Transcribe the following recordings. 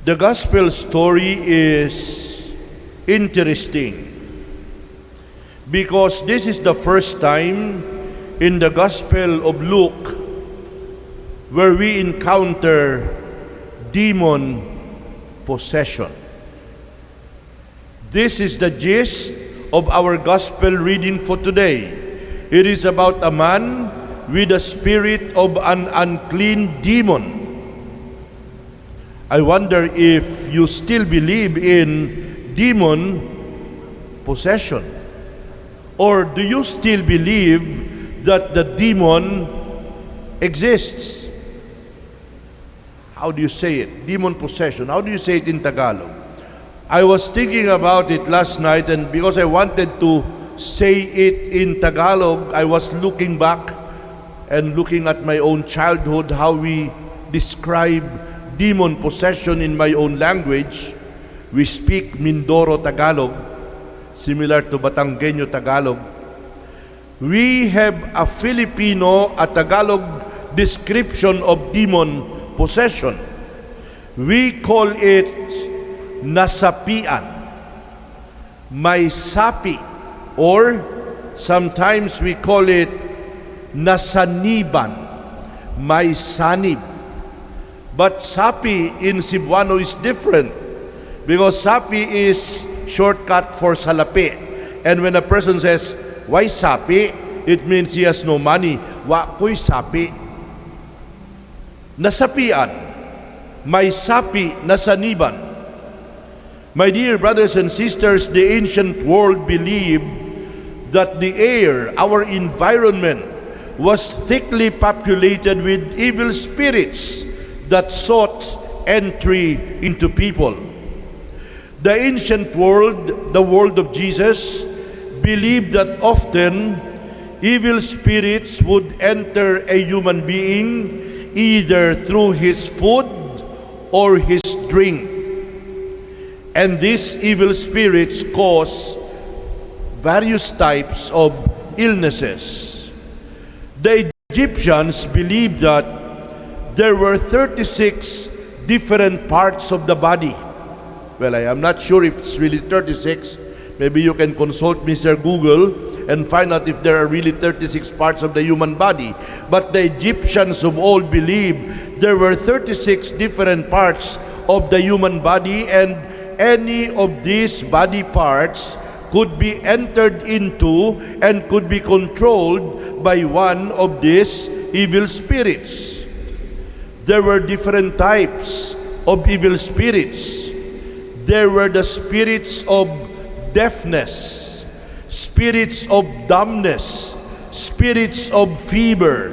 The gospel story is interesting because this is the first time in the Gospel of Luke where we encounter demon possession. This is the gist of our gospel reading for today. It is about a man with the spirit of an unclean demon. I wonder if you still believe in demon possession, or do you still believe that the demon exists? How do you say it? Demon possession. How do you say it in Tagalog? I was thinking about it last night, and because I wanted to say it in Tagalog, I was looking back and looking at my own childhood, how we describe demon possession in my own language. We speak Mindoro Tagalog, similar to Batanggenyo Tagalog. We have a Tagalog description of demon possession. We call it nasapian, may sapi, or sometimes we call it nasaniban, may sanib. But sapi in Cebuano is different because sapi is shortcut for salapi. And when a person says, "Why sapi?" it means he has no money. Wa ko'y sapi. Nasapian, may sapi, nasaniban. My dear brothers and sisters, the ancient world believed that the air, our environment, was thickly populated with evil spirits that sought entry into people. The ancient world, the world of Jesus, believed that often evil spirits would enter a human being either through his food or his drink. And these evil spirits cause various types of illnesses. The Egyptians believed that there were 36 different parts of the body. Well, I am not sure if it's really 36. Maybe you can consult Mr. Google and find out if there are really 36 parts of the human body. But the Egyptians of old believed there were 36 different parts of the human body, and any of these body parts could be entered into and could be controlled by one of these evil spirits. There were different types of evil spirits. There were the spirits of deafness, spirits of dumbness, spirits of fever,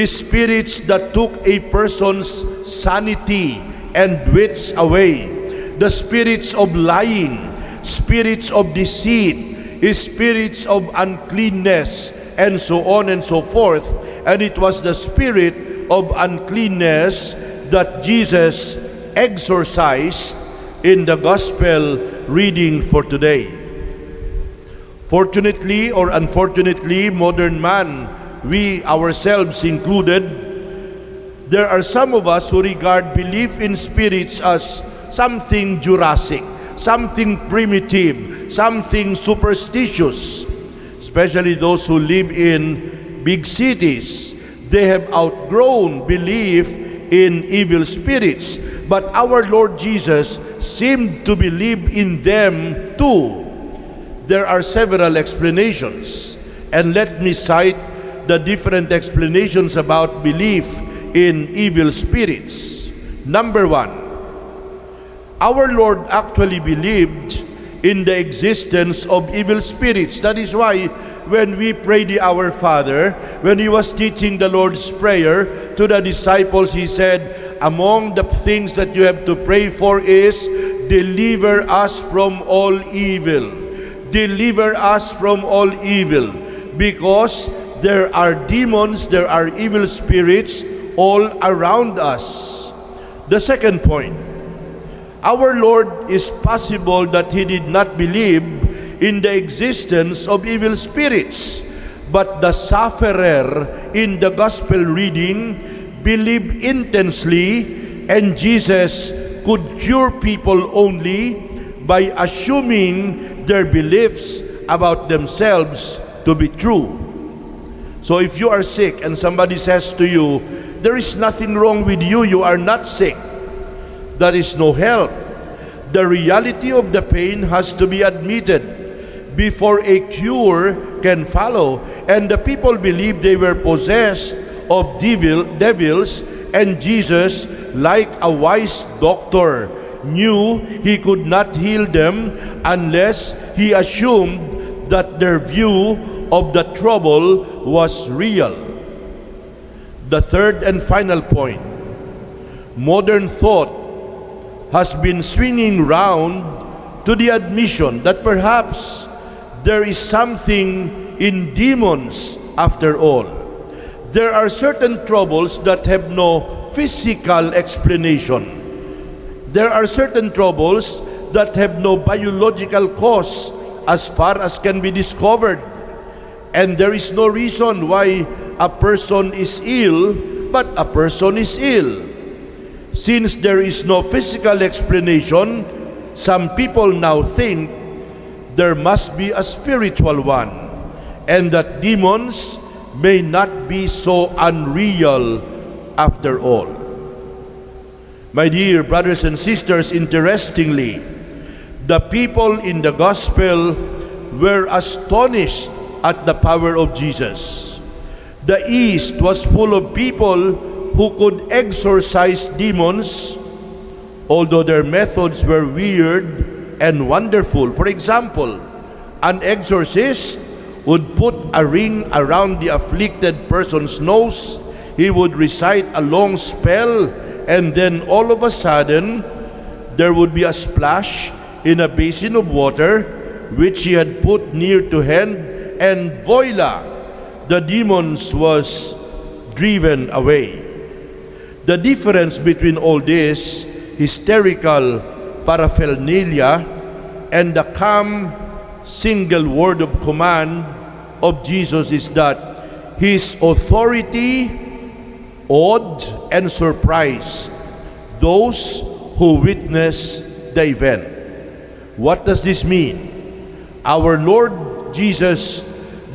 spirits that took a person's sanity and wits away, the spirits of lying, spirits of deceit, spirits of uncleanness, and so on and so forth. And it was the spirit of uncleanness that Jesus exorcised in the gospel reading for today. Fortunately or unfortunately, modern man, we ourselves included, there are some of us who regard belief in spirits as something Jurassic, something primitive, something superstitious, especially those who live in big cities. They have outgrown belief in evil spirits, but our Lord Jesus seemed to believe in them too. There are several explanations, and let me cite the different explanations about belief in evil spirits. Number one, our Lord actually believed in the existence of evil spirits. That is why when we pray the Our Father, when He was teaching the Lord's Prayer to the disciples, He said, among the things that you have to pray for is, deliver us from all evil. Deliver us from all evil. Because there are demons, there are evil spirits all around us. The second point, our Lord, is possible that He did not believe in the existence of evil spirits, but the sufferer in the gospel reading believed intensely, and Jesus could cure people only by assuming their beliefs about themselves to be true. So if you are sick and somebody says to you, there is nothing wrong with you, you are not sick, that is no help. The reality of the pain has to be admitted before a cure can follow. And the people believed they were possessed of devils, and Jesus, like a wise doctor, knew he could not heal them unless he assumed that their view of the trouble was real. The third and final point, modern thought has been swinging round to the admission that perhaps there is something in demons after all. There are certain troubles that have no physical explanation. There are certain troubles that have no biological cause as far as can be discovered. And there is no reason why a person is ill, but a person is ill. Since there is no physical explanation, some people now think there must be a spiritual one, and that demons may not be so unreal after all. My dear brothers and sisters, interestingly, the people in the gospel were astonished at the power of Jesus. The East was full of people who could exorcise demons, although their methods were weird and wonderful. For example, an exorcist would put a ring around the afflicted person's nose. He would recite a long spell, and then all of a sudden, there would be a splash in a basin of water which he had put near to hand, and voila, the demons was driven away. The difference between all this hysterical paraphernalia and the calm single word of command of Jesus is that his authority awed and surprised those who witness the event. What does this mean? Our Lord Jesus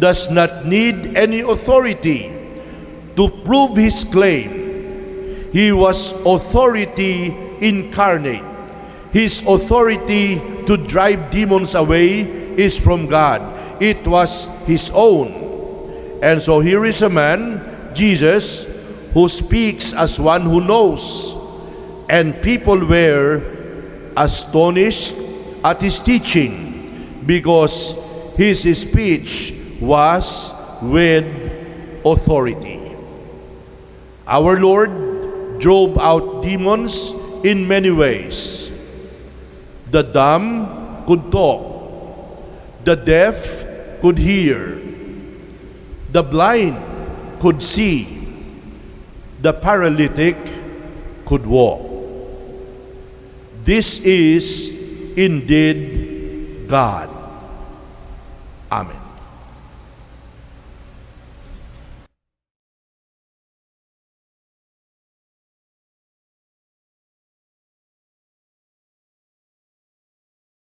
does not need any authority to prove his claim. He was authority incarnate. His authority to drive demons away is from God. It was his own. And so here is a man, Jesus, who speaks as one who knows. And people were astonished at his teaching because his speech was with authority. Our Lord drove out demons in many ways. The dumb could talk. The deaf could hear. The blind could see. The paralytic could walk. This is indeed God. Amen.